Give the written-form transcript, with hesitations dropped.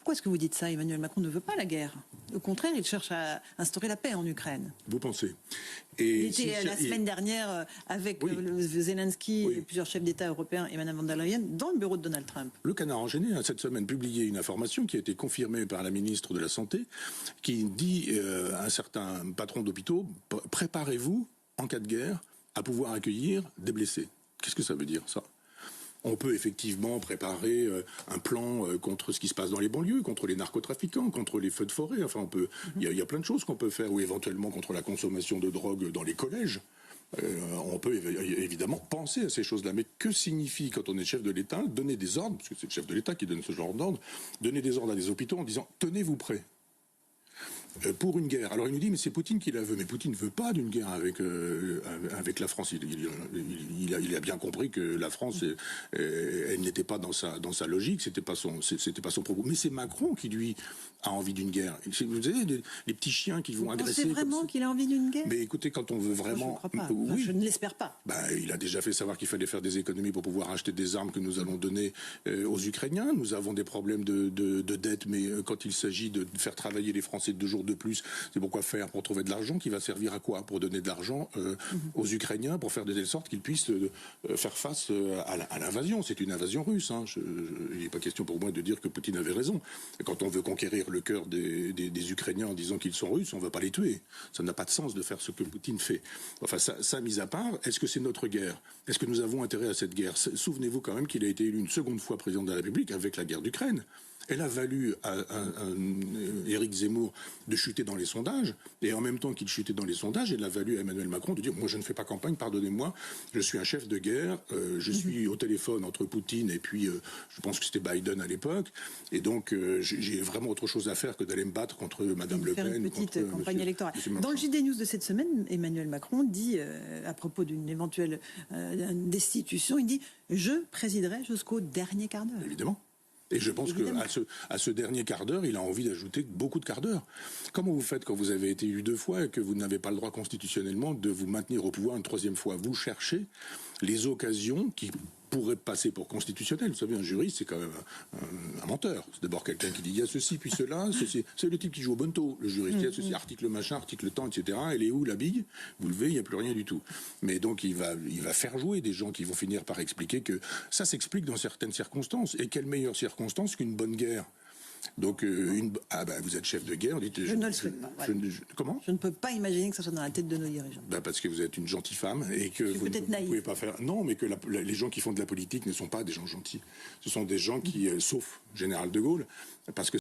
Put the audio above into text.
Pourquoi est-ce que vous dites ça? Emmanuel Macron ne veut pas la guerre. Au contraire, il cherche à instaurer la paix en Ukraine. Vous pensez? Il était la semaine dernière avec Zelensky et plusieurs chefs d'État européens et Mme von der Leyen dans le bureau de Donald Trump. Le Canard enchaîné a cette semaine publié une information qui a été confirmée par la ministre de la Santé qui dit à un certain patron d'hôpitaux, préparez-vous en cas de guerre à pouvoir accueillir des blessés. Qu'est-ce que ça veut dire ça? On peut effectivement préparer un plan contre ce qui se passe dans les banlieues, contre les narcotrafiquants, contre les feux de forêt. Enfin, il y a plein de choses qu'on peut faire, ou éventuellement contre la consommation de drogue dans les collèges. On peut évidemment penser à ces choses-là. Mais que signifie, quand on est chef de l'État, donner des ordres, parce que c'est le chef de l'État qui donne ce genre d'ordre, donner des ordres à des hôpitaux en disant « tenez-vous prêts ». Pour une guerre. Alors il nous dit mais c'est Poutine qui la veut, mais Poutine ne veut pas d'une guerre avec la France. Il a bien compris que la France elle n'était pas dans sa logique, c'était pas son propos. Mais c'est Macron qui lui a envie d'une guerre. Vous savez les petits chiens qui vont agresser. C'est vraiment qu'il a envie d'une guerre? Mais écoutez, quand on veut vraiment, moi, je ne crois pas. Oui, je ne l'espère pas. Il a déjà fait savoir qu'il fallait faire des économies pour pouvoir acheter des armes que nous allons donner aux Ukrainiens. Nous avons des problèmes de dette, mais quand il s'agit de faire travailler les Français 2 jours de plus, c'est pourquoi faire pour trouver de l'argent qui va servir à quoi? Pour donner de l'argent aux Ukrainiens pour faire de telle sorte qu'ils puissent faire face à l'invasion. C'est une invasion russe. Il n'est pas question pour moi de dire que Poutine avait raison. Quand on veut conquérir le cœur des Ukrainiens en disant qu'ils sont russes, on ne va pas les tuer. Ça n'a pas de sens de faire ce que Poutine fait. Enfin, ça mis à part, est-ce que c'est notre guerre? Est-ce que nous avons intérêt à cette guerre? Souvenez-vous quand même qu'il a été élu une seconde fois président de la République avec la guerre d'Ukraine. Elle a valu à Éric Zemmour de chuter dans les sondages, et en même temps qu'il chutait dans les sondages, elle a valu à Emmanuel Macron de dire « moi je ne fais pas campagne, pardonnez-moi, je suis un chef de guerre, je suis au téléphone entre Poutine et puis je pense que c'était Biden à l'époque, et donc j'ai vraiment autre chose à faire que d'aller me battre contre Madame Le Pen. » Faire une petite campagne électorale. Dans le JD News de cette semaine, Emmanuel Macron dit, à propos d'une éventuelle destitution, il dit « je présiderai jusqu'au dernier quart d'heure ». Évidemment. Et je pense qu'à ce dernier quart d'heure, il a envie d'ajouter beaucoup de quarts d'heure. Comment vous faites quand vous avez été élu 2 fois et que vous n'avez pas le droit constitutionnellement de vous maintenir au pouvoir une 3e fois? Vous cherchez les occasions qui pourraient passer pour constitutionnelles. Vous savez, un juriste, c'est quand même un menteur. C'est d'abord quelqu'un qui dit il y a ceci, puis cela, ceci. C'est le type qui joue au bonneteau, le juriste. Il y a ceci, article machin, article temps, etc. Elle est où la bille? Vous levez, il n'y a plus rien du tout. Mais donc il va faire jouer des gens qui vont finir par expliquer que ça s'explique dans certaines circonstances. Et quelle meilleure circonstance qu'une bonne guerre? Donc, vous êtes chef de guerre. Je ne le souhaite pas. Voilà. Comment? Je ne peux pas imaginer que ça soit dans la tête de nos dirigeants. Parce que vous êtes une gentille femme et que vous ne pouvez pas faire. Non, mais que les gens qui font de la politique ne sont pas des gens gentils. Ce sont des gens qui, sauf Général de Gaulle, parce que